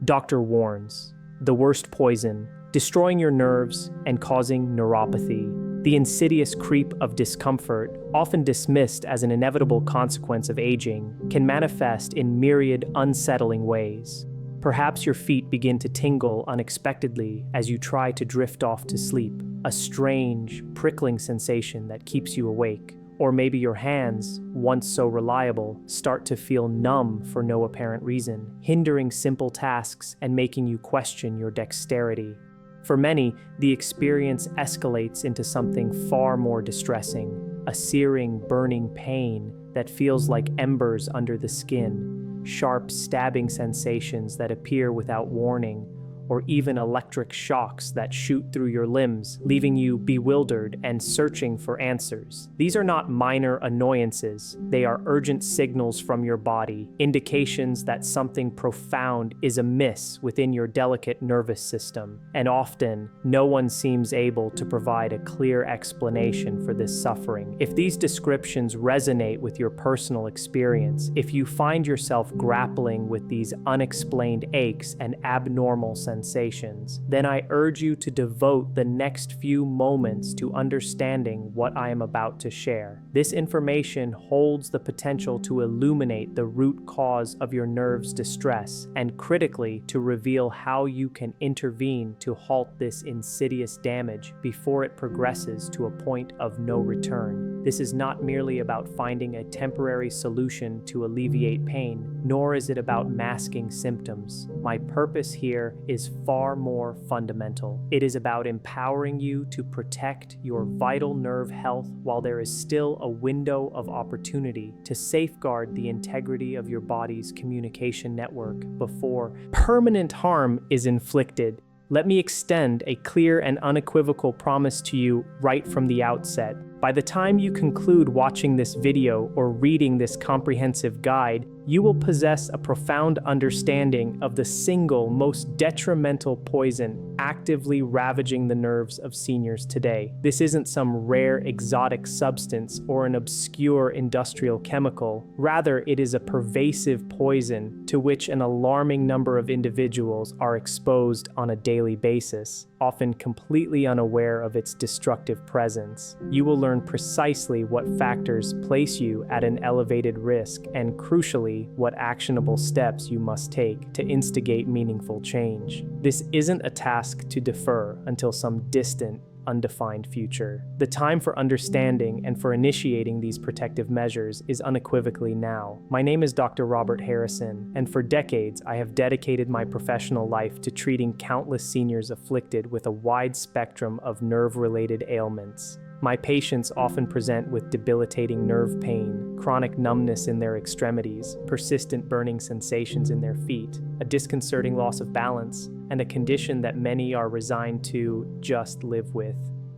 Doctor warns, the worst poison, destroying your nerves and causing neuropathy. The insidious creep of discomfort, often dismissed as an inevitable consequence of aging, can manifest in myriad unsettling ways. Perhaps your feet begin to tingle unexpectedly as you try to drift off to sleep, a strange, prickling sensation that keeps you awake. Or maybe your hands, once so reliable, start to feel numb for no apparent reason, hindering simple tasks and making you question your dexterity. For many, the experience escalates into something far more distressing, a searing, burning pain that feels like embers under the skin, sharp stabbing sensations that appear without warning, or even electric shocks that shoot through your limbs, leaving you bewildered and searching for answers. These are not minor annoyances. They are urgent signals from your body, indications that something profound is amiss within your delicate nervous system. And often, no one seems able to provide a clear explanation for this suffering. If these descriptions resonate with your personal experience, if you find yourself grappling with these unexplained aches and abnormal sensations, then I urge you to devote the next few moments to understanding what I am about to share. This information holds the potential to illuminate the root cause of your nerves' distress and, critically, to reveal how you can intervene to halt this insidious damage before it progresses to a point of no return. This is not merely about finding a temporary solution to alleviate pain, nor is it about masking symptoms. My purpose here is far more fundamental. It is about empowering you to protect your vital nerve health while there is still a window of opportunity to safeguard the integrity of your body's communication network before permanent harm is inflicted. Let me extend a clear and unequivocal promise to you right from the outset. By the time you conclude watching this video or reading this comprehensive guide, you will possess a profound understanding of the single most detrimental poison actively ravaging the nerves of seniors today. This isn't some rare exotic substance or an obscure industrial chemical. Rather, it is a pervasive poison to which an alarming number of individuals are exposed on a daily basis, often completely unaware of its destructive presence. You will learn precisely what factors place you at an elevated risk and, crucially, what actionable steps you must take to instigate meaningful change. This isn't a task to defer until some distant, undefined future. The time for understanding and for initiating these protective measures is unequivocally now. My name is Dr. Robert Harrison, and for decades I have dedicated my professional life to treating countless seniors afflicted with a wide spectrum of nerve-related ailments. My patients often present with debilitating nerve pain, chronic numbness in their extremities, persistent burning sensations in their feet, a disconcerting loss of balance, and a condition that many are resigned to just live with: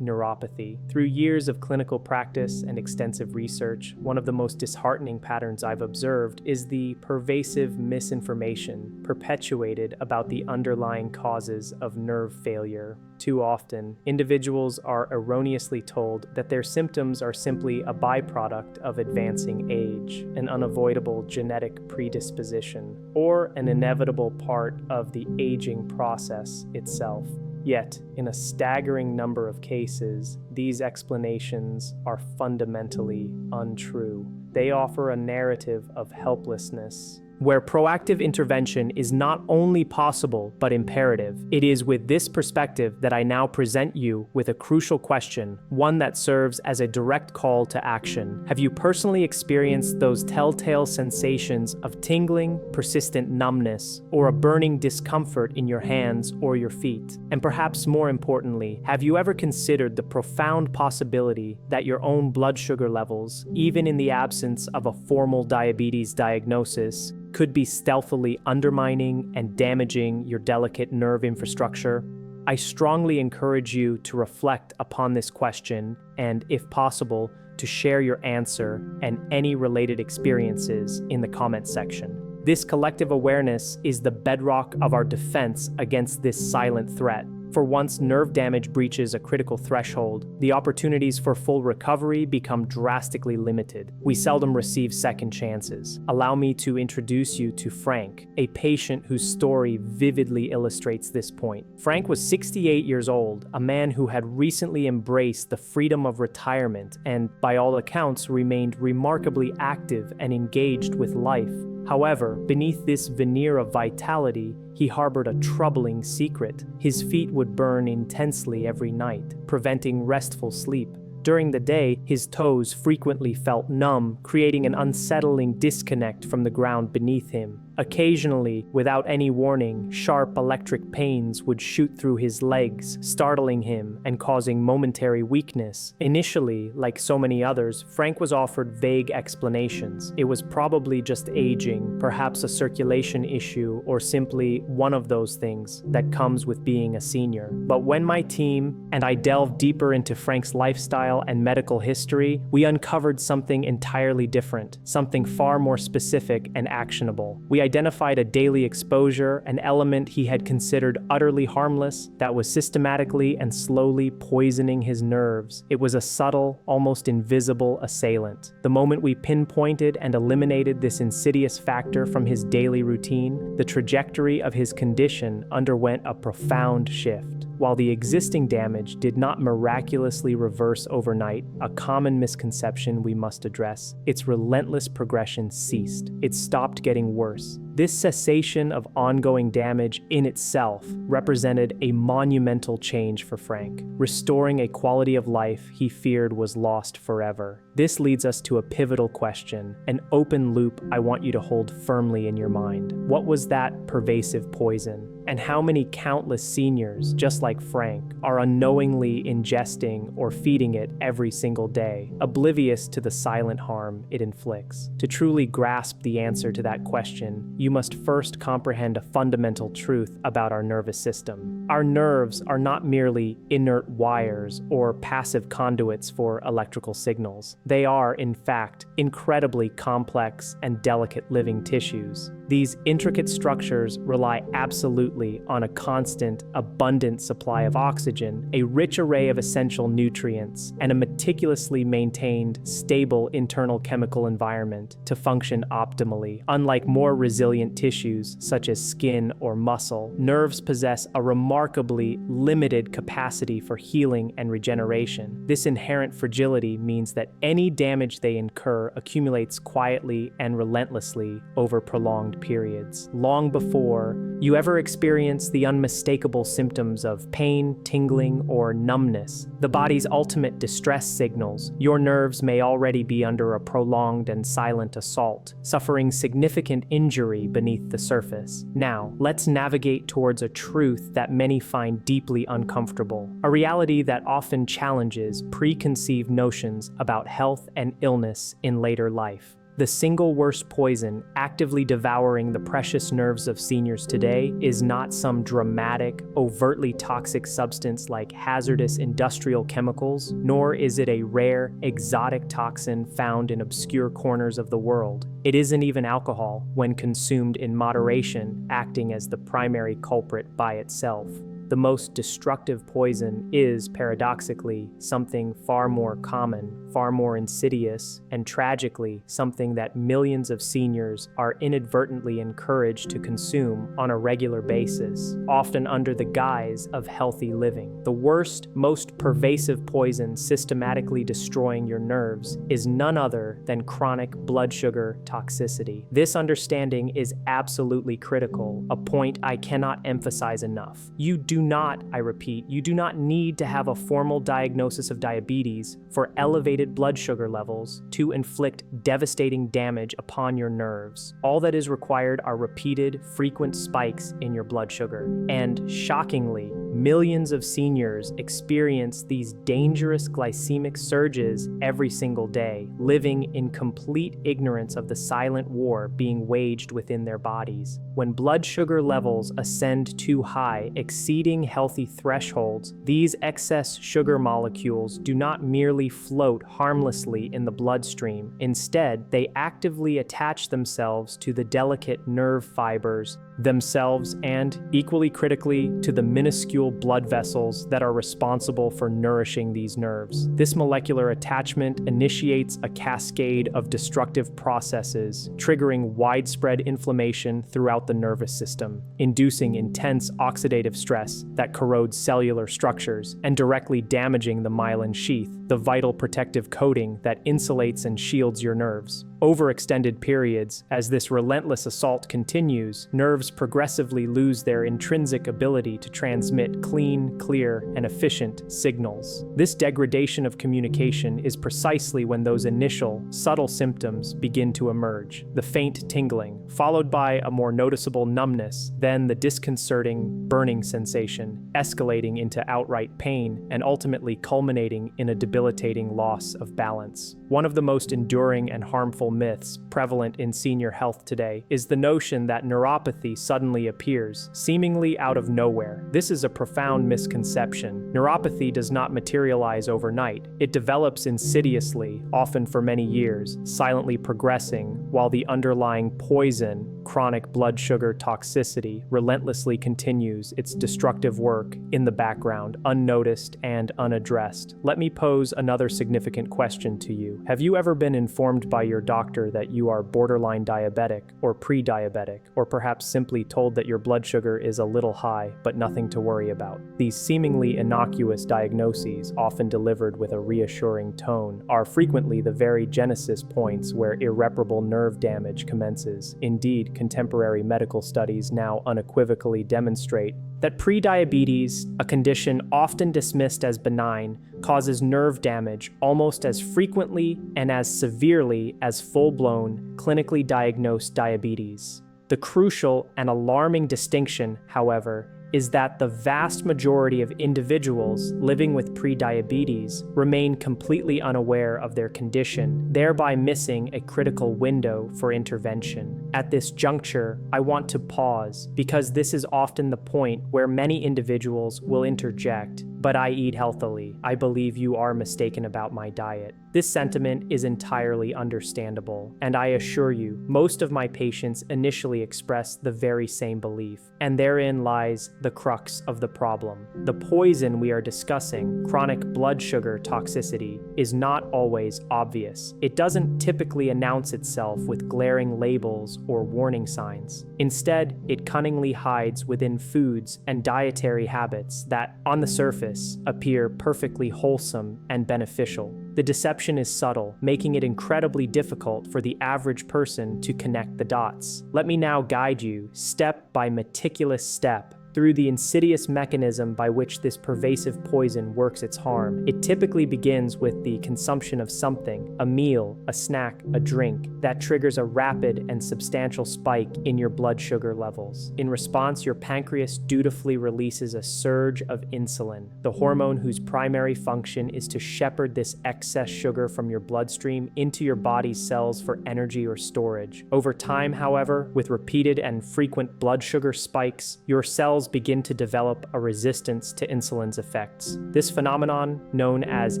neuropathy. Through years of clinical practice and extensive research, one of the most disheartening patterns I've observed is the pervasive misinformation perpetuated about the underlying causes of nerve failure. Too often, individuals are erroneously told that their symptoms are simply a byproduct of advancing age, an unavoidable genetic predisposition, or an inevitable part of the aging process itself. Yet, in a staggering number of cases, these explanations are fundamentally untrue. They offer a narrative of helplessness, where proactive intervention is not only possible but imperative. It is with this perspective that I now present you with a crucial question, one that serves as a direct call to action. Have you personally experienced those telltale sensations of tingling, persistent numbness, or a burning discomfort in your hands or your feet? And perhaps more importantly, have you ever considered the profound possibility that your own blood sugar levels, even in the absence of a formal diabetes diagnosis, could be stealthily undermining and damaging your delicate nerve infrastructure? I strongly encourage you to reflect upon this question and, if possible, to share your answer and any related experiences in the comment section. This collective awareness is the bedrock of our defense against this silent threat. For once nerve damage breaches a critical threshold, the opportunities for full recovery become drastically limited. We seldom receive second chances. Allow me to introduce you to Frank, a patient whose story vividly illustrates this point. Frank was 68 years old, a man who had recently embraced the freedom of retirement and, by all accounts, remained remarkably active and engaged with life. However, beneath this veneer of vitality, he harbored a troubling secret. His feet would burn intensely every night, preventing restful sleep. During the day, his toes frequently felt numb, creating an unsettling disconnect from the ground beneath him. Occasionally, without any warning, sharp electric pains would shoot through his legs, startling him and causing momentary weakness. Initially, like so many others, Frank was offered vague explanations. It was probably just aging, perhaps a circulation issue, or simply one of those things that comes with being a senior. But when my team and I delved deeper into Frank's lifestyle and medical history, we uncovered something entirely different, something far more specific and actionable. We identified a daily exposure, an element he had considered utterly harmless, that was systematically and slowly poisoning his nerves. It was a subtle, almost invisible assailant. The moment we pinpointed and eliminated this insidious factor from his daily routine, the trajectory of his condition underwent a profound shift. While the existing damage did not miraculously reverse overnight, a common misconception we must address, its relentless progression ceased. It stopped getting worse. This cessation of ongoing damage in itself represented a monumental change for Frank, restoring a quality of life he feared was lost forever. This leads us to a pivotal question, an open loop I want you to hold firmly in your mind. What was that pervasive poison? And how many countless seniors, just like Frank, are unknowingly ingesting or feeding it every single day, oblivious to the silent harm it inflicts? To truly grasp the answer to that question, you must first comprehend a fundamental truth about our nervous system. Our nerves are not merely inert wires or passive conduits for electrical signals. They are, in fact, incredibly complex and delicate living tissues. These intricate structures rely absolutely on a constant, abundant supply of oxygen, a rich array of essential nutrients, and a meticulously maintained, stable internal chemical environment to function optimally. Unlike more resilient tissues, such as skin or muscle, nerves possess a remarkably limited capacity for healing and regeneration. This inherent fragility means that any damage they incur accumulates quietly and relentlessly over prolonged periods. Long before you ever experience the unmistakable symptoms of pain, tingling, or numbness, the body's ultimate distress signals, your nerves may already be under a prolonged and silent assault, suffering significant injury beneath the surface. Now, let's navigate towards a truth that many find deeply uncomfortable, a reality that often challenges preconceived notions about health and illness in later life. The single worst poison actively devouring the precious nerves of seniors today is not some dramatic, overtly toxic substance like hazardous industrial chemicals, nor is it a rare, exotic toxin found in obscure corners of the world. It isn't even alcohol, when consumed in moderation, acting as the primary culprit by itself. The most destructive poison is, paradoxically, something far more common, far more insidious, and tragically, something that millions of seniors are inadvertently encouraged to consume on a regular basis, often under the guise of healthy living. The worst, most pervasive poison systematically destroying your nerves is none other than chronic blood sugar toxicity. This understanding is absolutely critical, a point I cannot emphasize enough. You do not, I repeat, you do not need to have a formal diagnosis of diabetes for elevated blood sugar levels to inflict devastating damage upon your nerves. All that is required are repeated, frequent spikes in your blood sugar. And shockingly, millions of seniors experience these dangerous glycemic surges every single day, living in complete ignorance of the silent war being waged within their bodies. When blood sugar levels ascend too high, exceeding healthy thresholds, these excess sugar molecules do not merely float harmlessly in the bloodstream. Instead, they actively attach themselves to the delicate nerve fibers, themselves, and, equally critically, to the minuscule blood vessels that are responsible for nourishing these nerves. This molecular attachment initiates a cascade of destructive processes, triggering widespread inflammation throughout the nervous system, inducing intense oxidative stress that corrodes cellular structures and directly damaging the myelin sheath, the vital protective coating that insulates and shields your nerves. Over extended periods, as this relentless assault continues, nerves progressively lose their intrinsic ability to transmit clean, clear, and efficient signals. This degradation of communication is precisely when those initial, subtle symptoms begin to emerge. The faint tingling, followed by a more noticeable numbness, then the disconcerting, burning sensation, escalating into outright pain, and ultimately culminating in a debilitating loss of balance. One of the most enduring and harmful myths prevalent in senior health today is the notion that neuropathy suddenly appears, seemingly out of nowhere. This is a profound misconception. Neuropathy does not materialize overnight. It develops insidiously, often for many years, silently progressing, while the underlying poison, chronic blood sugar toxicity, relentlessly continues its destructive work in the background, unnoticed and unaddressed. Let me pose another significant question to you. Have you ever been informed by your doctor that you are borderline diabetic or pre-diabetic, or perhaps simply told that your blood sugar is a little high, but nothing to worry about? These seemingly innocuous diagnoses, often delivered with a reassuring tone, are frequently the very genesis points where irreparable nerve damage commences. Indeed, contemporary medical studies now unequivocally demonstrate that prediabetes, a condition often dismissed as benign, causes nerve damage almost as frequently and as severely as full-blown, clinically diagnosed diabetes. The crucial and alarming distinction, however, is that the vast majority of individuals living with prediabetes remain completely unaware of their condition, thereby missing a critical window for intervention. At this juncture, I want to pause, because this is often the point where many individuals will interject, "But I eat healthily. I believe you are mistaken about my diet." This sentiment is entirely understandable, and I assure you, most of my patients initially express the very same belief, and therein lies the crux of the problem. The poison we are discussing, chronic blood sugar toxicity, is not always obvious. It doesn't typically announce itself with glaring labels or warning signs. Instead, it cunningly hides within foods and dietary habits that, on the surface, appear perfectly wholesome and beneficial. The deception is subtle, making it incredibly difficult for the average person to connect the dots. Let me now guide you, step by meticulous step, through the insidious mechanism by which this pervasive poison works its harm. It typically begins with the consumption of something, a meal, a snack, a drink, that triggers a rapid and substantial spike in your blood sugar levels. In response, your pancreas dutifully releases a surge of insulin, the hormone whose primary function is to shepherd this excess sugar from your bloodstream into your body's cells for energy or storage. Over time, however, with repeated and frequent blood sugar spikes, your cells begin to develop a resistance to insulin's effects. This phenomenon, known as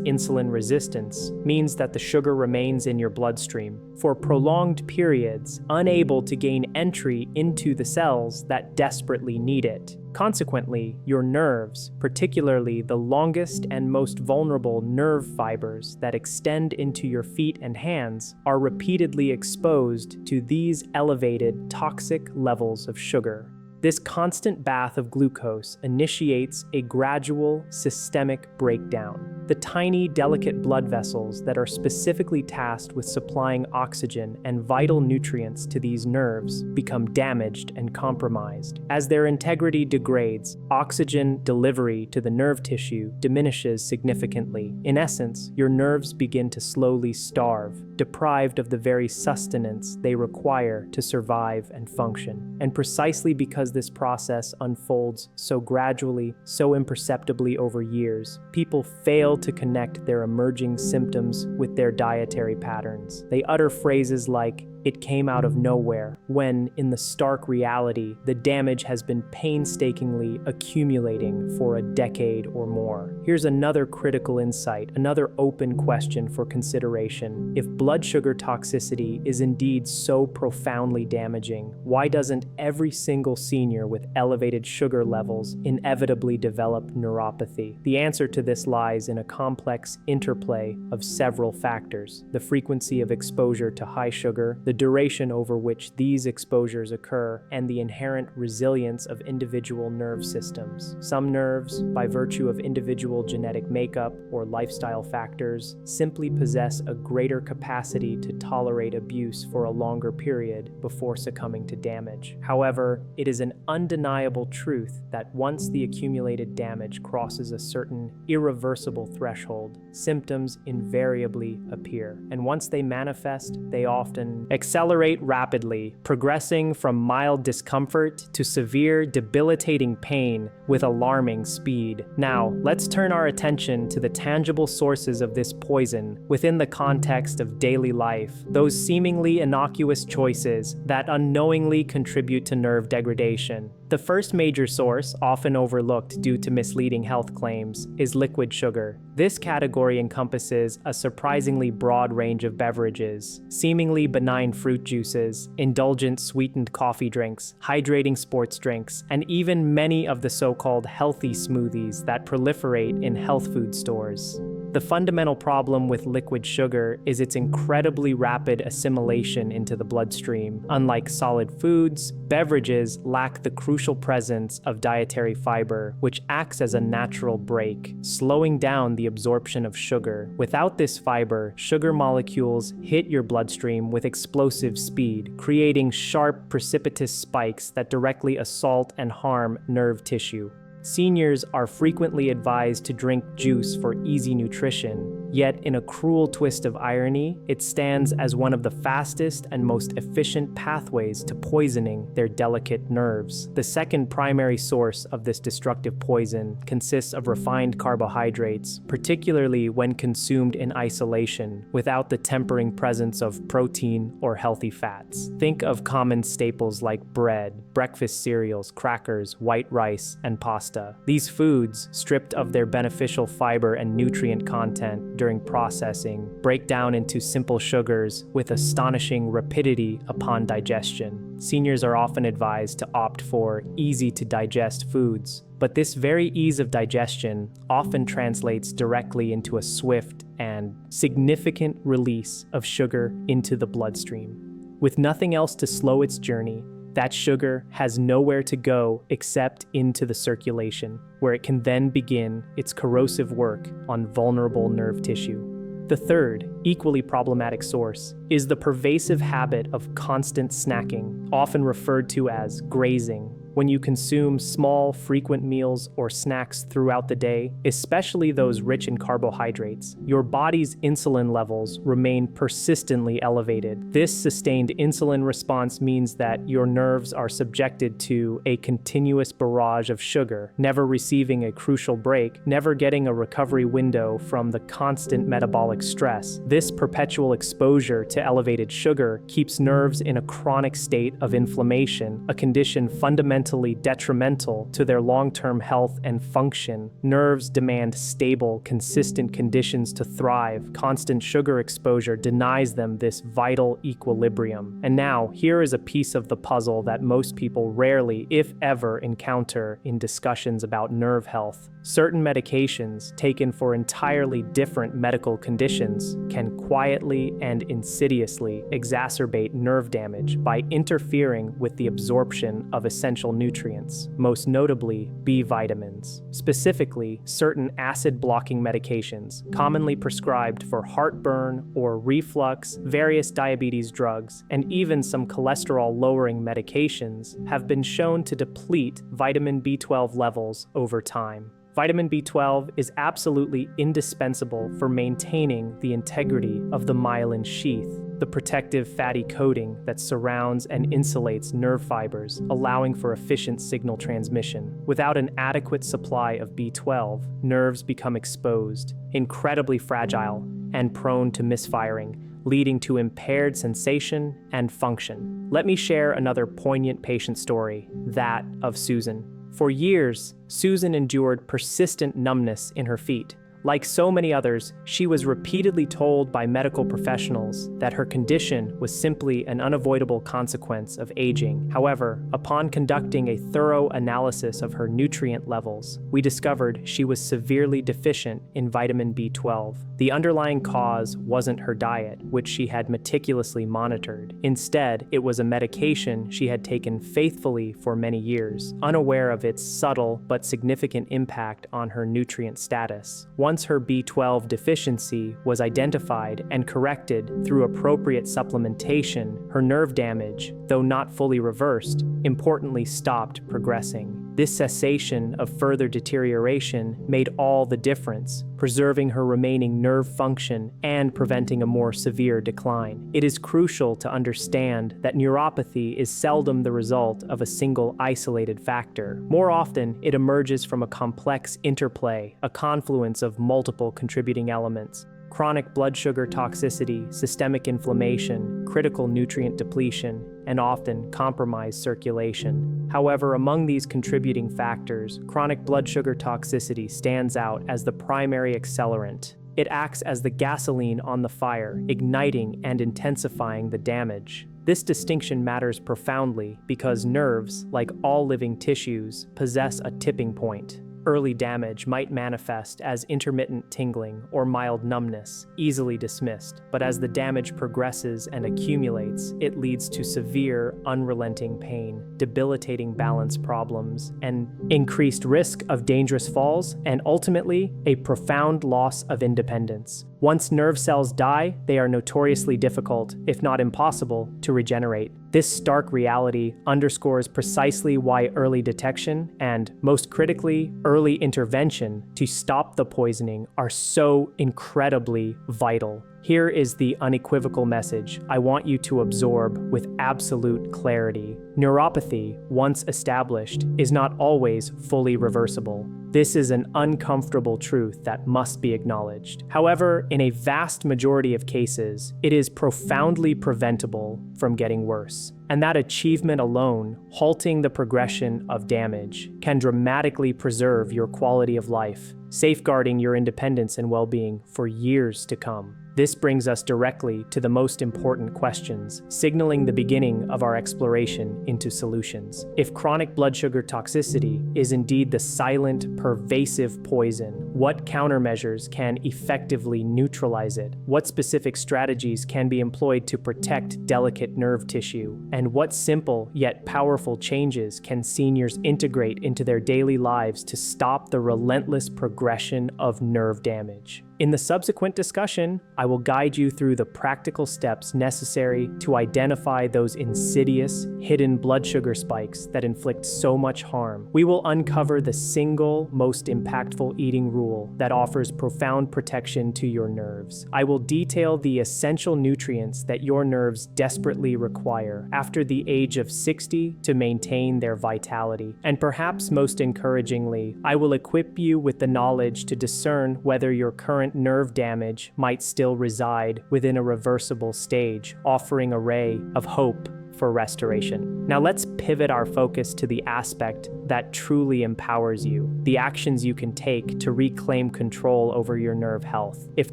insulin resistance, means that the sugar remains in your bloodstream for prolonged periods, unable to gain entry into the cells that desperately need it. Consequently, your nerves, particularly the longest and most vulnerable nerve fibers that extend into your feet and hands, are repeatedly exposed to these elevated toxic levels of sugar. This constant bath of glucose initiates a gradual systemic breakdown. The tiny, delicate blood vessels that are specifically tasked with supplying oxygen and vital nutrients to these nerves become damaged and compromised. As their integrity degrades, oxygen delivery to the nerve tissue diminishes significantly. In essence, your nerves begin to slowly starve, deprived of the very sustenance they require to survive and function. And precisely because this process unfolds so gradually, so imperceptibly over years, people fail to connect their emerging symptoms with their dietary patterns. They utter phrases like, it came out of nowhere, when, in the stark reality, the damage has been painstakingly accumulating for a decade or more. Here's another critical insight, another open question for consideration. If blood sugar toxicity is indeed so profoundly damaging, why doesn't every single senior with elevated sugar levels inevitably develop neuropathy? The answer to this lies in a complex interplay of several factors: the frequency of exposure to high sugar, the duration over which these exposures occur, and the inherent resilience of individual nerve systems. Some nerves, by virtue of individual genetic makeup or lifestyle factors, simply possess a greater capacity to tolerate abuse for a longer period before succumbing to damage. However, it is an undeniable truth that once the accumulated damage crosses a certain irreversible threshold, symptoms invariably appear. And once they manifest, they often accelerate rapidly, progressing from mild discomfort to severe, debilitating pain with alarming speed. Now, let's turn our attention to the tangible sources of this poison within the context of daily life, those seemingly innocuous choices that unknowingly contribute to nerve degradation. The first major source, often overlooked due to misleading health claims, is liquid sugar. This category encompasses a surprisingly broad range of beverages: seemingly benign fruit juices, indulgent sweetened coffee drinks, hydrating sports drinks, and even many of the so-called healthy smoothies that proliferate in health food stores. The fundamental problem with liquid sugar is its incredibly rapid assimilation into the bloodstream. Unlike solid foods, beverages lack the crucial presence of dietary fiber, which acts as a natural brake, slowing down the absorption of sugar. Without this fiber, sugar molecules hit your bloodstream with explosive speed, creating sharp, precipitous spikes that directly assault and harm nerve tissue. Seniors are frequently advised to drink juice for easy nutrition, yet in a cruel twist of irony, it stands as one of the fastest and most efficient pathways to poisoning their delicate nerves. The second primary source of this destructive poison consists of refined carbohydrates, particularly when consumed in isolation, without the tempering presence of protein or healthy fats. Think of common staples like bread, breakfast cereals, crackers, white rice, and pasta. These foods, stripped of their beneficial fiber and nutrient content during processing, break down into simple sugars with astonishing rapidity upon digestion. Seniors are often advised to opt for easy-to-digest foods, but this very ease of digestion often translates directly into a swift and significant release of sugar into the bloodstream. With nothing else to slow its journey, that sugar has nowhere to go except into the circulation, where it can then begin its corrosive work on vulnerable nerve tissue. The third, equally problematic source, is the pervasive habit of constant snacking, often referred to as grazing. When you consume small, frequent meals or snacks throughout the day, especially those rich in carbohydrates, your body's insulin levels remain persistently elevated. This sustained insulin response means that your nerves are subjected to a continuous barrage of sugar, never receiving a crucial break, never getting a recovery window from the constant metabolic stress. This perpetual exposure to elevated sugar keeps nerves in a chronic state of inflammation, a condition fundamentally detrimental to their long-term health and function. Nerves demand stable, consistent conditions to thrive. Constant sugar exposure denies them this vital equilibrium. And now, here is a piece of the puzzle that most people rarely, if ever, encounter in discussions about nerve health. Certain medications, taken for entirely different medical conditions, can quietly and insidiously exacerbate nerve damage by interfering with the absorption of essential nutrients, most notably B vitamins. Specifically, certain acid-blocking medications, commonly prescribed for heartburn or reflux, various diabetes drugs, and even some cholesterol-lowering medications, have been shown to deplete vitamin B12 levels over time. Vitamin B12 is absolutely indispensable for maintaining the integrity of the myelin sheath, the protective fatty coating that surrounds and insulates nerve fibers, allowing for efficient signal transmission. Without an adequate supply of B12, nerves become exposed, incredibly fragile, and prone to misfiring, leading to impaired sensation and function. Let me share another poignant patient story, that of Susan. For years, Susan endured persistent numbness in her feet. Like so many others, she was repeatedly told by medical professionals that her condition was simply an unavoidable consequence of aging. However, upon conducting a thorough analysis of her nutrient levels, we discovered she was severely deficient in vitamin B12. The underlying cause wasn't her diet, which she had meticulously monitored. Instead, it was a medication she had taken faithfully for many years, unaware of its subtle but significant impact on her nutrient status. Once her B12 deficiency was identified and corrected through appropriate supplementation, her nerve damage, though not fully reversed, importantly stopped progressing. This cessation of further deterioration made all the difference, preserving her remaining nerve function and preventing a more severe decline. It is crucial to understand that neuropathy is seldom the result of a single isolated factor. More often, it emerges from a complex interplay, a confluence of multiple contributing elements. Chronic blood sugar toxicity, systemic inflammation, critical nutrient depletion, and often compromised circulation. However, among these contributing factors, chronic blood sugar toxicity stands out as the primary accelerant. It acts as the gasoline on the fire, igniting and intensifying the damage. This distinction matters profoundly because nerves, like all living tissues, possess a tipping point. Early damage might manifest as intermittent tingling or mild numbness, easily dismissed, but as the damage progresses and accumulates, it leads to severe, unrelenting pain, debilitating balance problems, and increased risk of dangerous falls, and ultimately, a profound loss of independence. Once nerve cells die, they are notoriously difficult, if not impossible, to regenerate. This stark reality underscores precisely why early detection and, most critically, early intervention to stop the poisoning are so incredibly vital. Here is the unequivocal message I want you to absorb with absolute clarity. Neuropathy, once established, is not always fully reversible. This is an uncomfortable truth that must be acknowledged. However, in a vast majority of cases, it is profoundly preventable from getting worse. And that achievement alone, halting the progression of damage, can dramatically preserve your quality of life, safeguarding your independence and well-being for years to come. This brings us directly to the most important questions, signaling the beginning of our exploration into solutions. If chronic blood sugar toxicity is indeed the silent, pervasive poison, what countermeasures can effectively neutralize it? What specific strategies can be employed to protect delicate nerve tissue? And what simple yet powerful changes can seniors integrate into their daily lives to stop the relentless progression of nerve damage? In the subsequent discussion, I will guide you through the practical steps necessary to identify those insidious, hidden blood sugar spikes that inflict so much harm. We will uncover the single most impactful eating rule that offers profound protection to your nerves. I will detail the essential nutrients that your nerves desperately require after the age of 60 to maintain their vitality. And perhaps most encouragingly, I will equip you with the knowledge to discern whether your current nerve damage might still reside within a reversible stage, offering a ray of hope for restoration. Now let's pivot our focus to the aspect that truly empowers you, the actions you can take to reclaim control over your nerve health. If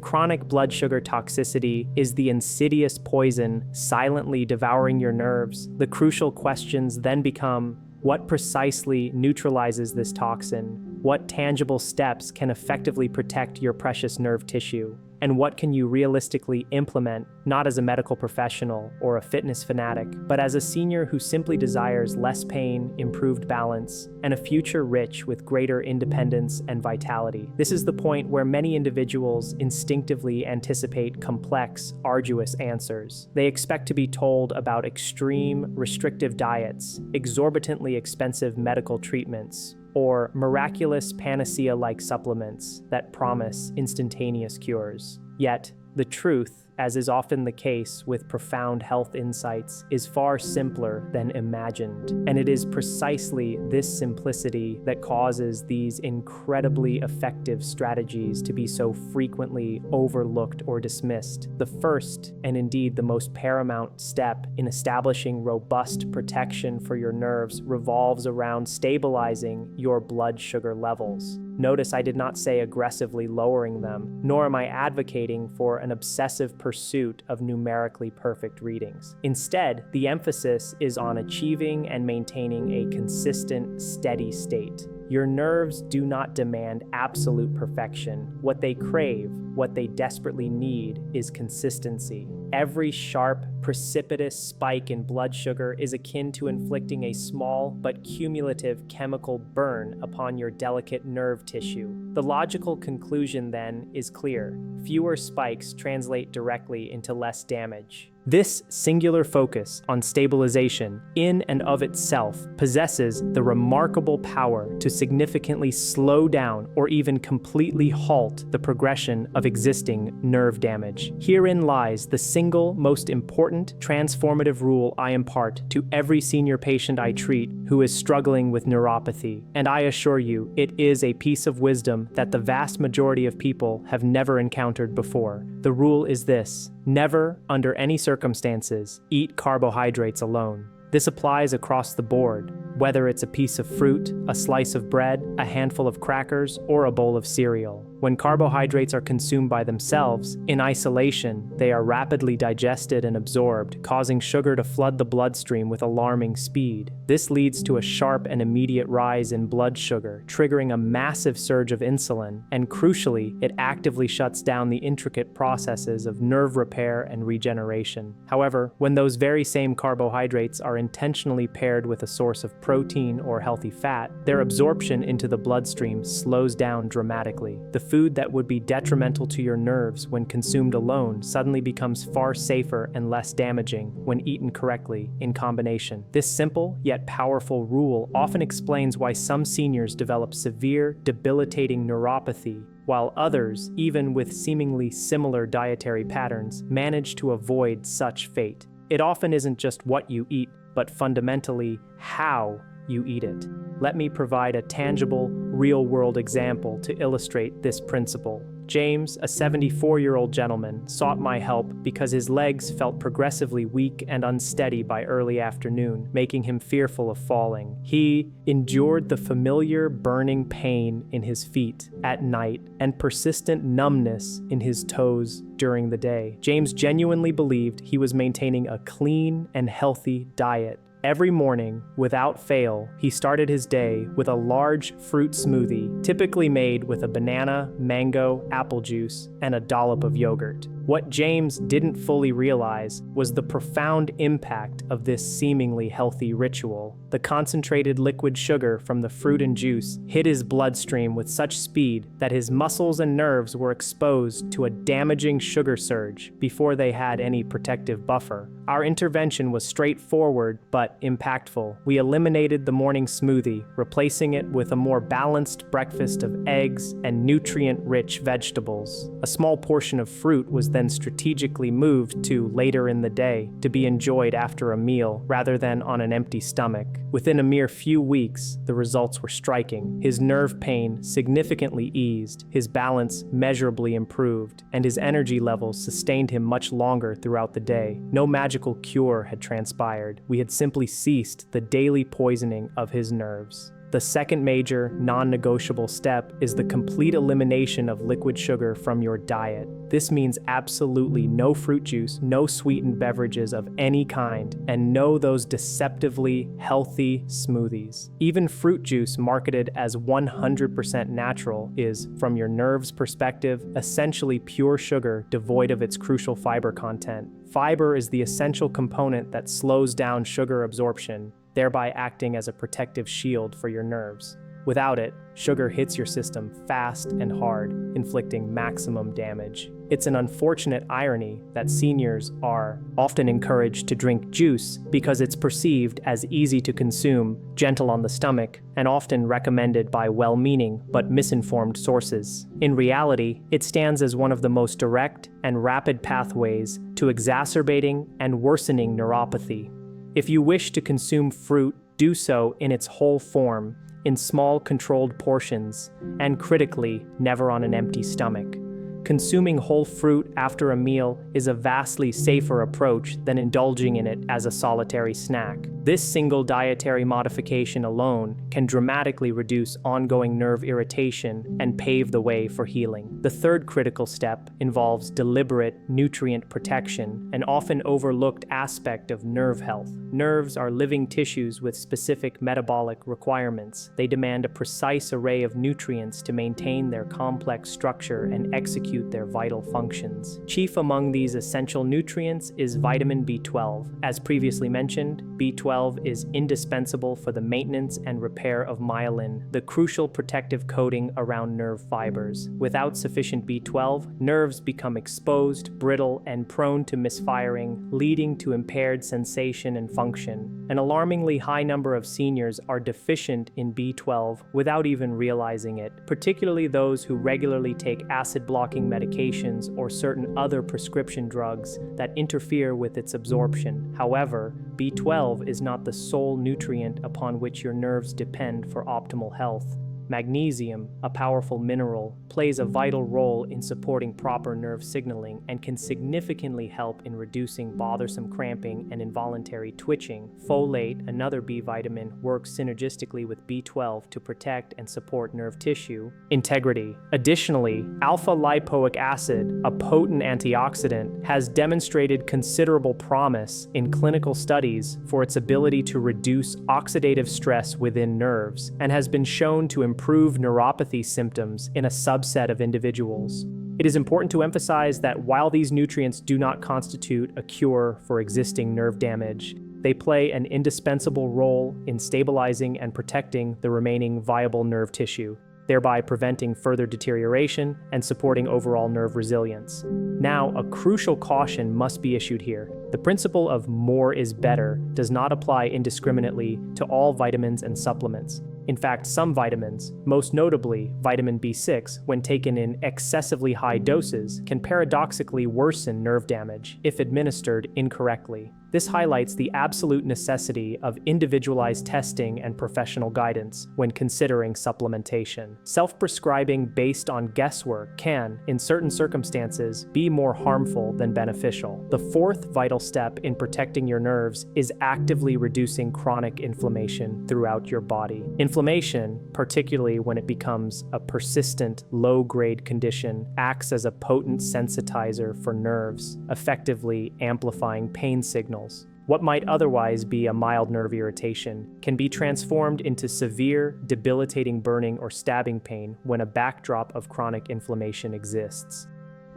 chronic blood sugar toxicity is the insidious poison silently devouring your nerves, the crucial questions then become: what precisely neutralizes this toxin? What tangible steps can effectively protect your precious nerve tissue? And what can you realistically implement, not as a medical professional or a fitness fanatic, but as a senior who simply desires less pain, improved balance, and a future rich with greater independence and vitality? This is the point where many individuals instinctively anticipate complex, arduous answers. They expect to be told about extreme, restrictive diets, exorbitantly expensive medical treatments, or miraculous panacea-like supplements that promise instantaneous cures. Yet, the truth as is often the case with profound health insights, is far simpler than imagined. And it is precisely this simplicity that causes these incredibly effective strategies to be so frequently overlooked or dismissed. The first, and indeed the most paramount step in establishing robust protection for your nerves revolves around stabilizing your blood sugar levels. Notice I did not say aggressively lowering them, nor am I advocating for an obsessive pursuit of numerically perfect readings. Instead, the emphasis is on achieving and maintaining a consistent, steady state. Your nerves do not demand absolute perfection. What they crave, what they desperately need, is consistency. Every sharp, precipitous spike in blood sugar is akin to inflicting a small but cumulative chemical burn upon your delicate nerve tissue. The logical conclusion, then, is clear. Fewer spikes translate directly into less damage. This singular focus on stabilization in and of itself possesses the remarkable power to significantly slow down or even completely halt the progression of existing nerve damage. Herein lies the single most important transformative rule I impart to every senior patient I treat who is struggling with neuropathy, and I assure you it is a piece of wisdom that the vast majority of people have never encountered before. The rule is this: never, under any circumstances, eat carbohydrates alone. This applies across the board, whether it's a piece of fruit, a slice of bread, a handful of crackers, or a bowl of cereal. When carbohydrates are consumed by themselves, in isolation, they are rapidly digested and absorbed, causing sugar to flood the bloodstream with alarming speed. This leads to a sharp and immediate rise in blood sugar, triggering a massive surge of insulin, and crucially, it actively shuts down the intricate processes of nerve repair and regeneration. However, when those very same carbohydrates are intentionally paired with a source of protein or healthy fat, their absorption into the bloodstream slows down dramatically. The food that would be detrimental to your nerves when consumed alone suddenly becomes far safer and less damaging when eaten correctly in combination. This simple yet powerful rule often explains why some seniors develop severe, debilitating neuropathy, while others, even with seemingly similar dietary patterns, manage to avoid such fate. It often isn't just what you eat, but fundamentally how you eat it. Let me provide a tangible, real-world example to illustrate this principle. James, a 74-year-old gentleman, sought my help because his legs felt progressively weak and unsteady by early afternoon, making him fearful of falling. He endured the familiar burning pain in his feet at night and persistent numbness in his toes during the day. James genuinely believed he was maintaining a clean and healthy diet. Every morning, without fail, he started his day with a large fruit smoothie, typically made with a banana, mango, apple juice, and a dollop of yogurt. What James didn't fully realize was the profound impact of this seemingly healthy ritual. The concentrated liquid sugar from the fruit and juice hit his bloodstream with such speed that his muscles and nerves were exposed to a damaging sugar surge before they had any protective buffer. Our intervention was straightforward but impactful. We eliminated the morning smoothie, replacing it with a more balanced breakfast of eggs and nutrient-rich vegetables. A small portion of fruit was then strategically moved to later in the day to be enjoyed after a meal rather than on an empty stomach. Within a mere few weeks, the results were striking. His nerve pain significantly eased, his balance measurably improved, and his energy levels sustained him much longer throughout the day. No magical cure had transpired. We had simply ceased the daily poisoning of his nerves. The second major, non-negotiable step is the complete elimination of liquid sugar from your diet. This means absolutely no fruit juice, no sweetened beverages of any kind, and no those deceptively healthy smoothies. Even fruit juice marketed as 100% natural is, from your nerves' perspective, essentially pure sugar devoid of its crucial fiber content. Fiber is the essential component that slows down sugar absorption, thereby acting as a protective shield for your nerves. Without it, sugar hits your system fast and hard, inflicting maximum damage. It's an unfortunate irony that seniors are often encouraged to drink juice because it's perceived as easy to consume, gentle on the stomach, and often recommended by well-meaning but misinformed sources. In reality, it stands as one of the most direct and rapid pathways to exacerbating and worsening neuropathy. If you wish to consume fruit, do so in its whole form, in small controlled portions, and critically, never on an empty stomach. Consuming whole fruit after a meal is a vastly safer approach than indulging in it as a solitary snack. This single dietary modification alone can dramatically reduce ongoing nerve irritation and pave the way for healing. The third critical step involves deliberate nutrient protection, an often overlooked aspect of nerve health. Nerves are living tissues with specific metabolic requirements. They demand a precise array of nutrients to maintain their complex structure and execute their vital functions. Chief among these essential nutrients is vitamin B12. As previously mentioned, B12 is indispensable for the maintenance and repair of myelin, the crucial protective coating around nerve fibers. Without sufficient B12, nerves become exposed, brittle, and prone to misfiring, leading to impaired sensation and function. An alarmingly high number of seniors are deficient in B12 without even realizing it, particularly those who regularly take acid-blocking medications or certain other prescription drugs that interfere with its absorption. However, B12 is not the sole nutrient upon which your nerves depend for optimal health. Magnesium, a powerful mineral, plays a vital role in supporting proper nerve signaling and can significantly help in reducing bothersome cramping and involuntary twitching. Folate, another B vitamin, works synergistically with B12 to protect and support nerve tissue integrity. Additionally, alpha-lipoic acid, a potent antioxidant, has demonstrated considerable promise in clinical studies for its ability to reduce oxidative stress within nerves and has been shown to improve neuropathy symptoms in a subset of individuals. It is important to emphasize that while these nutrients do not constitute a cure for existing nerve damage, they play an indispensable role in stabilizing and protecting the remaining viable nerve tissue, thereby preventing further deterioration and supporting overall nerve resilience. Now, a crucial caution must be issued here. The principle of more is better does not apply indiscriminately to all vitamins and supplements. In fact, some vitamins, most notably vitamin B6, when taken in excessively high doses, can paradoxically worsen nerve damage if administered incorrectly. This highlights the absolute necessity of individualized testing and professional guidance when considering supplementation. Self-prescribing based on guesswork can, in certain circumstances, be more harmful than beneficial. The fourth vital step in protecting your nerves is actively reducing chronic inflammation throughout your body. Inflammation, particularly when it becomes a persistent, low-grade condition, acts as a potent sensitizer for nerves, effectively amplifying pain signals. What might otherwise be a mild nerve irritation can be transformed into severe, debilitating burning or stabbing pain when a backdrop of chronic inflammation exists.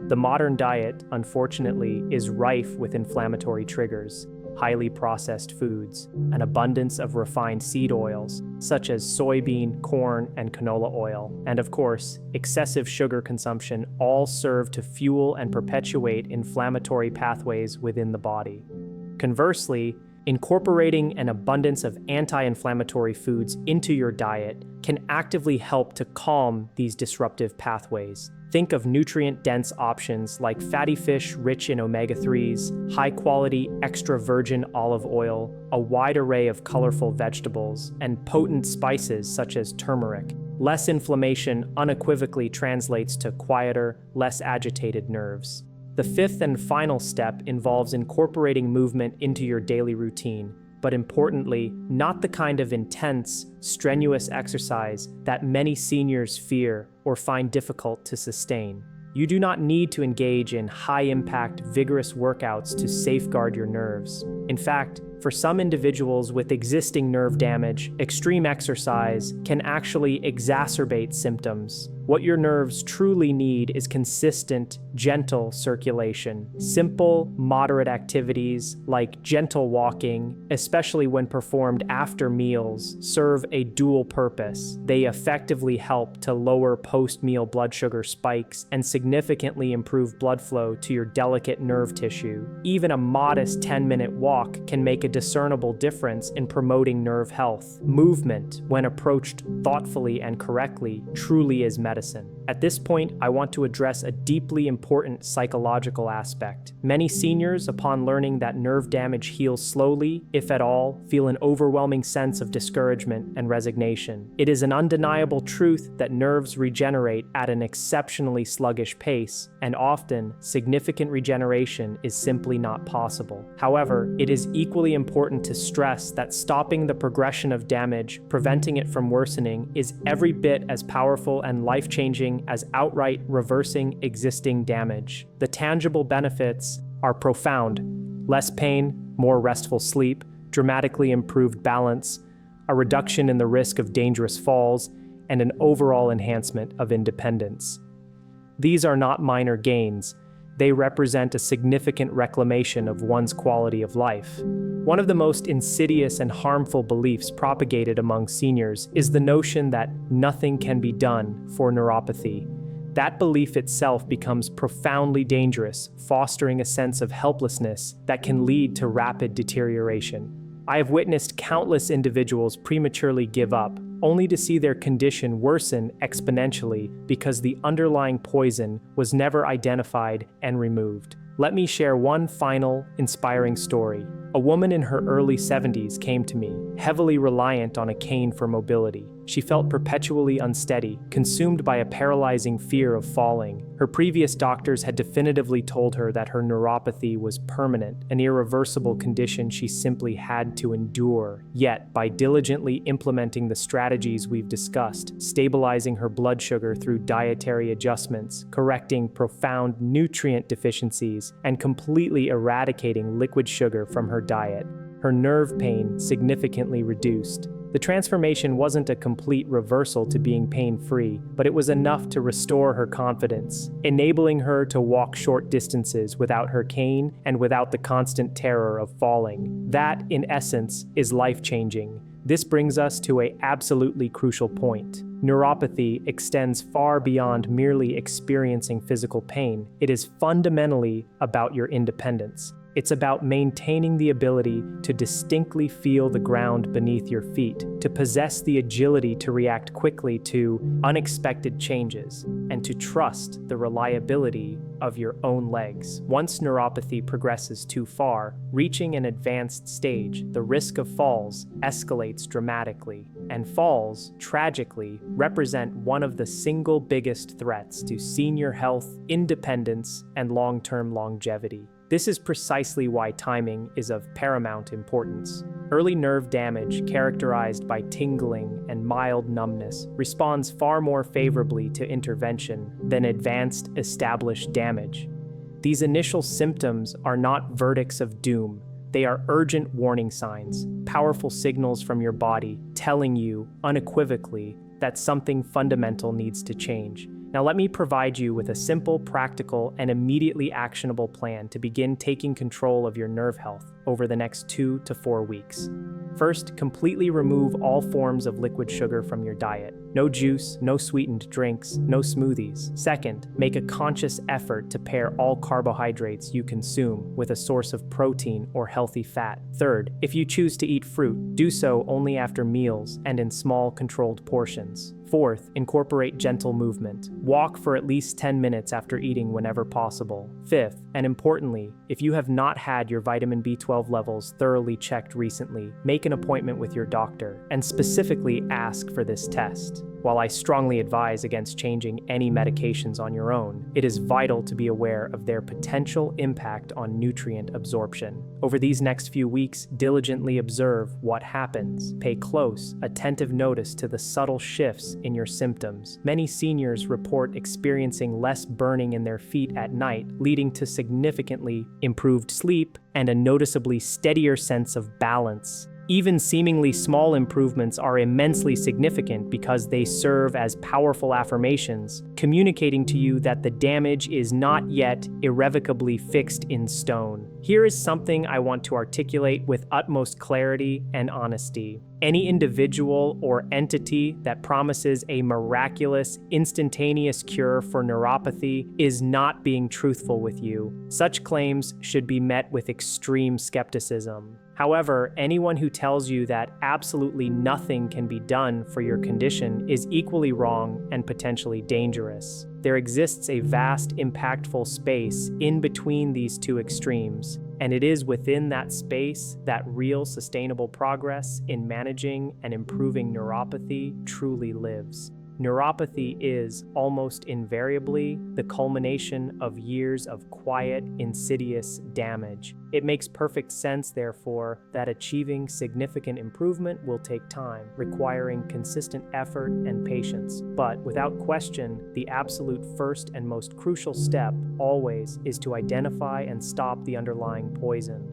The modern diet, unfortunately, is rife with inflammatory triggers, highly processed foods, an abundance of refined seed oils, such as soybean, corn, and canola oil, and of course, excessive sugar consumption all serve to fuel and perpetuate inflammatory pathways within the body. Conversely, incorporating an abundance of anti-inflammatory foods into your diet can actively help to calm these disruptive pathways. Think of nutrient-dense options like fatty fish rich in omega-3s, high-quality extra virgin olive oil, a wide array of colorful vegetables, and potent spices such as turmeric. Less inflammation unequivocally translates to quieter, less agitated nerves. The fifth and final step involves incorporating movement into your daily routine, but importantly, not the kind of intense, strenuous exercise that many seniors fear or find difficult to sustain. You do not need to engage in high-impact, vigorous workouts to safeguard your nerves. In fact, for some individuals with existing nerve damage, extreme exercise can actually exacerbate symptoms. What your nerves truly need is consistent, gentle circulation. Simple, moderate activities like gentle walking, especially when performed after meals, serve a dual purpose. They effectively help to lower post-meal blood sugar spikes and significantly improve blood flow to your delicate nerve tissue. Even a modest 10-minute walk can make a discernible difference in promoting nerve health. Movement, when approached thoughtfully and correctly, truly is medicine. At this point, I want to address a deeply important psychological aspect. Many seniors, upon learning that nerve damage heals slowly, if at all, feel an overwhelming sense of discouragement and resignation. It is an undeniable truth that nerves regenerate at an exceptionally sluggish pace, and often, significant regeneration is simply not possible. However, it is equally important to stress that stopping the progression of damage, preventing it from worsening, is every bit as powerful and life-changing as outright reversing existing damage. The tangible benefits are profound: less pain, more restful sleep, dramatically improved balance, a reduction in the risk of dangerous falls, and an overall enhancement of independence. These are not minor gains. They represent a significant reclamation of one's quality of life. One of the most insidious and harmful beliefs propagated among seniors is the notion that nothing can be done for neuropathy. That belief itself becomes profoundly dangerous, fostering a sense of helplessness that can lead to rapid deterioration. I have witnessed countless individuals prematurely give up, only to see their condition worsen exponentially because the underlying poison was never identified and removed. Let me share one final, inspiring story. A woman in her early 70s came to me, heavily reliant on a cane for mobility. She felt perpetually unsteady, consumed by a paralyzing fear of falling. Her previous doctors had definitively told her that her neuropathy was permanent, an irreversible condition she simply had to endure. Yet, by diligently implementing the strategies we've discussed, stabilizing her blood sugar through dietary adjustments, correcting profound nutrient deficiencies, and completely eradicating liquid sugar from her diet, her nerve pain significantly reduced. The transformation wasn't a complete reversal to being pain-free, but it was enough to restore her confidence, enabling her to walk short distances without her cane and without the constant terror of falling. That, in essence, is life-changing. This brings us to an absolutely crucial point. Neuropathy extends far beyond merely experiencing physical pain. It is fundamentally about your independence. It's about maintaining the ability to distinctly feel the ground beneath your feet, to possess the agility to react quickly to unexpected changes, and to trust the reliability of your own legs. Once neuropathy progresses too far, reaching an advanced stage, the risk of falls escalates dramatically, and falls, tragically, represent one of the single biggest threats to senior health, independence, and long-term longevity. This is precisely why timing is of paramount importance. Early nerve damage, characterized by tingling and mild numbness, responds far more favorably to intervention than advanced, established damage. These initial symptoms are not verdicts of doom. They are urgent warning signs, powerful signals from your body telling you unequivocally that something fundamental needs to change. Now let me provide you with a simple, practical, and immediately actionable plan to begin taking control of your nerve health over the next 2 to 4 weeks. First, completely remove all forms of liquid sugar from your diet. No juice, no sweetened drinks, no smoothies. Second, make a conscious effort to pair all carbohydrates you consume with a source of protein or healthy fat. Third, if you choose to eat fruit, do so only after meals and in small, controlled portions. Fourth, incorporate gentle movement. Walk for at least 10 minutes after eating whenever possible. Fifth, and importantly, if you have not had your vitamin B12 levels thoroughly checked recently, make an appointment with your doctor and specifically ask for this test. While I strongly advise against changing any medications on your own, it is vital to be aware of their potential impact on nutrient absorption. Over these next few weeks, diligently observe what happens. Pay close, attentive notice to the subtle shifts in your symptoms. Many seniors report experiencing less burning in their feet at night, leading to significantly improved sleep and a noticeably steadier sense of balance. Even seemingly small improvements are immensely significant because they serve as powerful affirmations, communicating to you that the damage is not yet irrevocably fixed in stone. Here is something I want to articulate with utmost clarity and honesty. Any individual or entity that promises a miraculous, instantaneous cure for neuropathy is not being truthful with you. Such claims should be met with extreme skepticism. However, anyone who tells you that absolutely nothing can be done for your condition is equally wrong and potentially dangerous. There exists a vast, impactful space in between these two extremes, and it is within that space that real sustainable progress in managing and improving neuropathy truly lives. Neuropathy is, almost invariably, the culmination of years of quiet, insidious damage. It makes perfect sense, therefore, that achieving significant improvement will take time, requiring consistent effort and patience. But, without question, the absolute first and most crucial step, always, is to identify and stop the underlying poison.